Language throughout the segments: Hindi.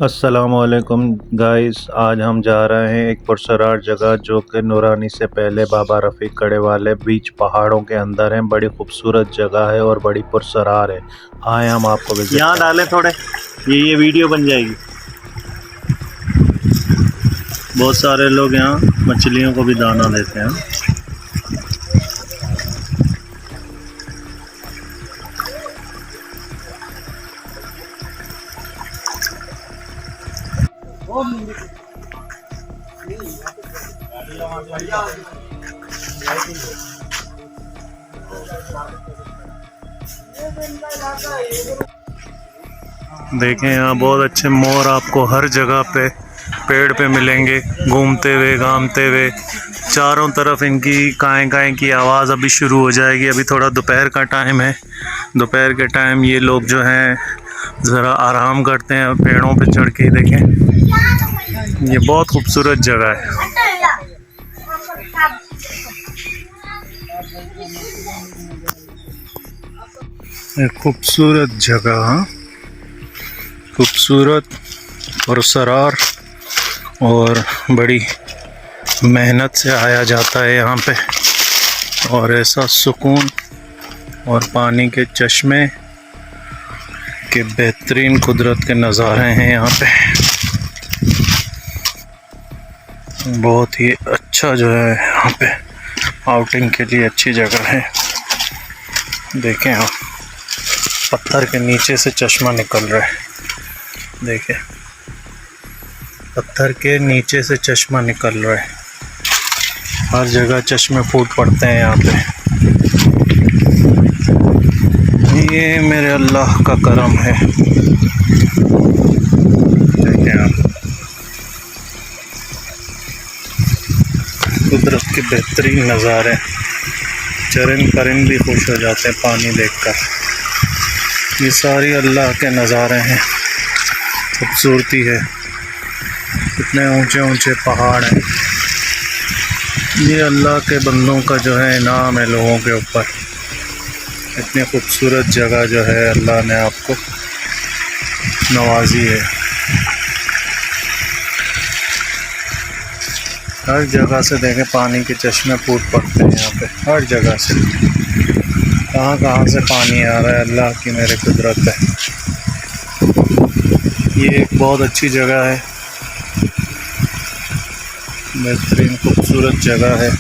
अस्सलामुअलैकुम गाइस, आज हम जा रहे हैं एक पुरसरार जगह जो कि नूरानी से पहले बाबा रफ़ीक कड़े वाले बीच पहाड़ों के अंदर है। बड़ी खूबसूरत जगह है और बड़ी पुरसरार है। आए हम आपको विजिट यहाँ डालें थोड़े, ये वीडियो बन जाएगी। बहुत सारे लोग यहाँ मछलियों को भी दाना देते हैं। देखें यहाँ बहुत अच्छे मोर आपको हर जगह पे पेड़ पे मिलेंगे, घूमते हुए घामते हुए। चारों तरफ इनकी काएं काएं की आवाज़ अभी शुरू हो जाएगी। अभी थोड़ा दोपहर का टाइम है। दोपहर के टाइम ये लोग जो हैं ज़रा आराम करते हैं पेड़ों पे चढ़ के। देखें ये बहुत खूबसूरत जगह है। एक खूबसूरत जगह, खूबसूरत पुरसरार, और बड़ी मेहनत से आया जाता है यहाँ पे। और ऐसा सुकून और पानी के चश्मे के बेहतरीन कुदरत के नज़ारे हैं यहाँ पे। बहुत ही अच्छा जो है यहाँ पे आउटिंग के लिए अच्छी जगह है। देखें आप, पत्थर के नीचे से चश्मा निकल रहा है। देखें पत्थर के नीचे से चश्मा निकल रहा है। हर जगह चश्मे फूट पड़ते हैं यहाँ पे। ये मेरे अल्लाह का करम है। देखें आप, कुदरत के बेहतरीन नज़ारे। चरिंद परिंद भी खुश हो जाते हैं पानी देखकर। ये सारी अल्लाह के नज़ारे हैं, खूबसूरती है। कितने ऊंचे ऊंचे पहाड़ हैं। ये अल्लाह के बंदों का जो है इनाम है लोगों के ऊपर। इतनी खूबसूरत जगह जो है अल्लाह ने आपको नवाजी है। हर जगह से देखें पानी के चश्मे फूट पड़ते हैं यहाँ पे। हर जगह से, कहाँ कहाँ से पानी आ रहा है, अल्लाह की मेरे कुदरत है। ये एक बहुत अच्छी जगह है, बेहतरीन खूबसूरत जगह है।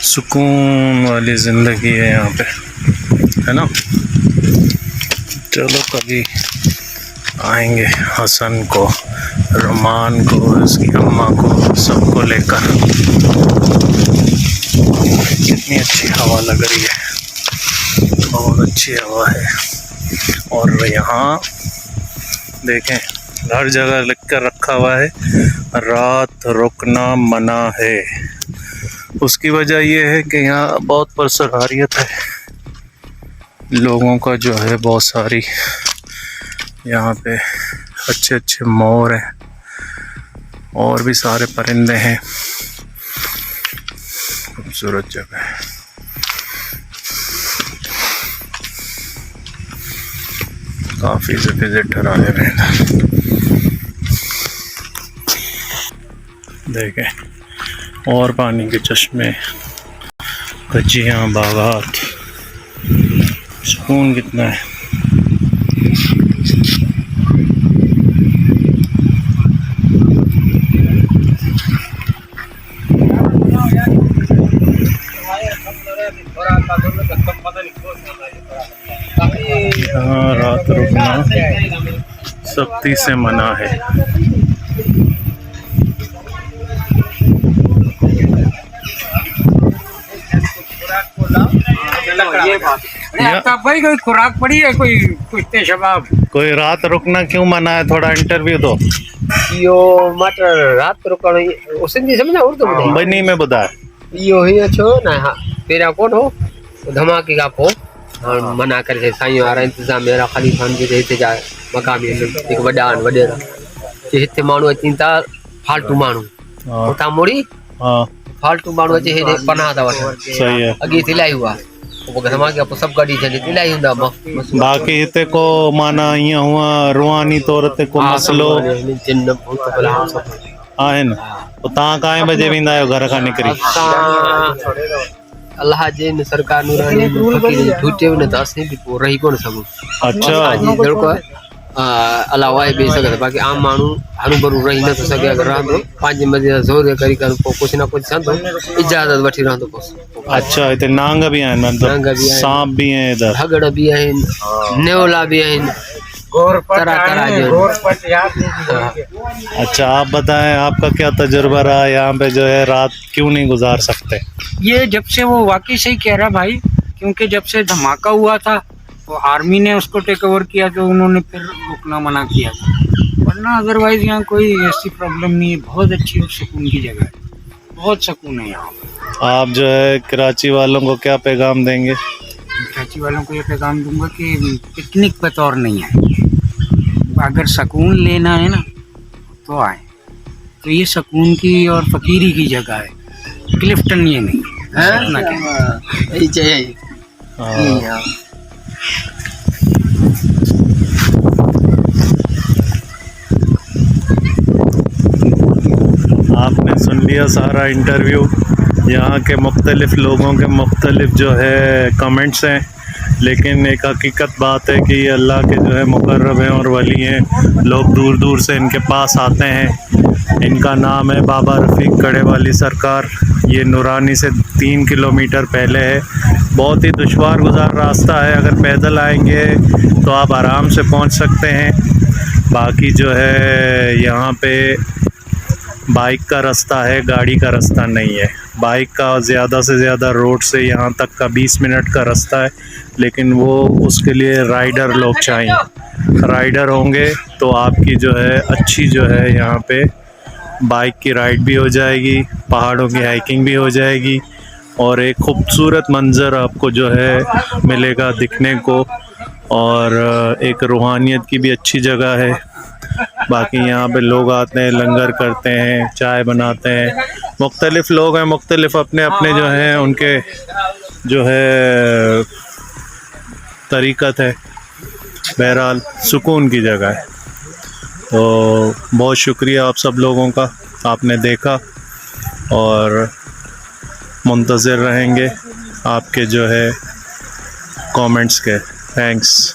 सुकून वाली ज़िंदगी है यहाँ पे, है ना। चलो कभी आएंगे हसन को, रुमान को, उसकी अम्मा को, सबको लेकर। कितनी अच्छी हवा लग रही है, बहुत अच्छी हवा है। और यहाँ देखें हर जगह लिख कर रखा हुआ है रात रुकना मना है। उसकी वजह यह है कि यहाँ बहुत पुरसरारियत है लोगों का, जो है बहुत सारी यहाँ पे अच्छे अच्छे मोर हैं और भी सारे परिंदे हैं। खूबसूरत जगह है। काफ़ी विजिटर आए हुए हैं। देखें और पानी के चश्मे, कच्चियाँ, बागात, सुकून कितना है। यहाँ रात रुकना सख्ती से मना है। भाई कोई खुराक पड़ी है, कोई पूछते शबाब, कोई रात रुकना क्यों मना है? थोड़ा इंटरव्यू दो। यो मटर रात रुकना सिंधी समझा उर्दू में बनी में बता यो ही छो ना। हाँ तेरा कौन हो धमाके का को हाँ मना करे साईं वारा इंतज़ाम मेरा ख़ाली खान जे हिते जा मक़ामी हिकु वॾा आहिनि वॾेरा जे हिते माण्हू अचनि था फालतू माण्हू हाँ उतां मुड़ी हाँ फालतू माण्हू अचे हेॾे पनाह था वठनि सही है। अॻे हिते इलाही हुआ पोइ धमाके पोइ सभु गॾु थियनि हिते इलाही हूंदा बाक़ी हिते को माना ईअं हुआ रूहानी तौर ते को मसलो जिन भूत भला सभु आहिनि पोइ तव्हां काएं बजे वेंदा आहियो घर खां निकिरी? असां अलाह जे इन सरकार नूरानी फ़कीर झूठे न त असीं बि पोइ रही कोन सघूं अच्छा असांजी दड़को अलाह वाहे ॿेई सघंदा बाक़ी आम माण्हू हरू भरू रही नथो सघे अगरि रहंदो पंहिंजे मज़े ज़ोर करी करे पोइ कुझु न कुझु संदो इजाज़त वठी रहंदो पोइ अच्छा हिते नांग बि आहिनि नांग बि मतिलबु आहिनि। सांप भी हैं इधर? हगड़ भी आहिनि नेवला भी आहिनि तरह तरह जो अच्छा आप बताएं आपका क्या तजुर्बा रहा यहाँ पे जो है रात क्यों नहीं गुजार सकते? ये जब से वो वाकई सही कह रहा भाई, क्योंकि जब से धमाका हुआ था तो आर्मी ने उसको टेक ओवर किया तो उन्होंने फिर रुकना मना किया था, वरना अदरवाइज यहाँ कोई ऐसी प्रॉब्लम नहीं है। बहुत अच्छी और सुकून की जगह है, बहुत सुकून है यहाँ। आप जो है कराची वालों को क्या पैगाम देंगे? कराची वालों को ये पैगाम दूंगा कि पिकनिक पे तौर नहीं है, अगर सुकून लेना है ना तो आए। तो ये सुकून की और फकीरी की जगह है, क्लिफ्टन ये नहीं है। अपना क्या यही चाहिए हाँ। आपने सुन लिया सारा इंटरव्यू। यहाँ के मुख्तलिफ़ लोगों के मुख्तलिफ़ जो है कमेंट्स हैं, लेकिन एक हकीकत बात है कि ये अल्लाह के जो है मुकर्रब हैं और वली हैं। लोग दूर दूर से इनके पास आते हैं। इनका नाम है बाबा रफ़ीक कड़े वाली सरकार। ये नूरानी से 3 किलोमीटर पहले है। बहुत ही दुश्वार गुजार रास्ता है, अगर पैदल आएंगे तो आप आराम से पहुंच सकते हैं। बाकी जो है यहाँ पे बाइक का रास्ता है, गाड़ी का रास्ता नहीं है। बाइक का ज़्यादा से ज़्यादा रोड से यहाँ तक का 20 मिनट का रास्ता है, लेकिन वो उसके लिए राइडर लोग चाहिए। राइडर होंगे तो आपकी जो है अच्छी जो है यहाँ पे बाइक की राइड भी हो जाएगी, पहाड़ों की हाइकिंग भी हो जाएगी और एक खूबसूरत मंज़र आपको जो है मिलेगा दिखने को, और एक रूहानियत की भी अच्छी जगह है। बाकी यहाँ पे लोग आते हैं, लंगर करते हैं, चाय बनाते हैं। मुख्तलिफ़ लोग हैं, मुख्तलिफ़ अपने अपने जो हैं उनके जो है तरीक़त है। बहरहाल सुकून की जगह है। तो बहुत शुक्रिया आप सब लोगों का, आपने देखा और मुंतज़िर रहेंगे आपके जो है कमेंट्स के। थैंक्स।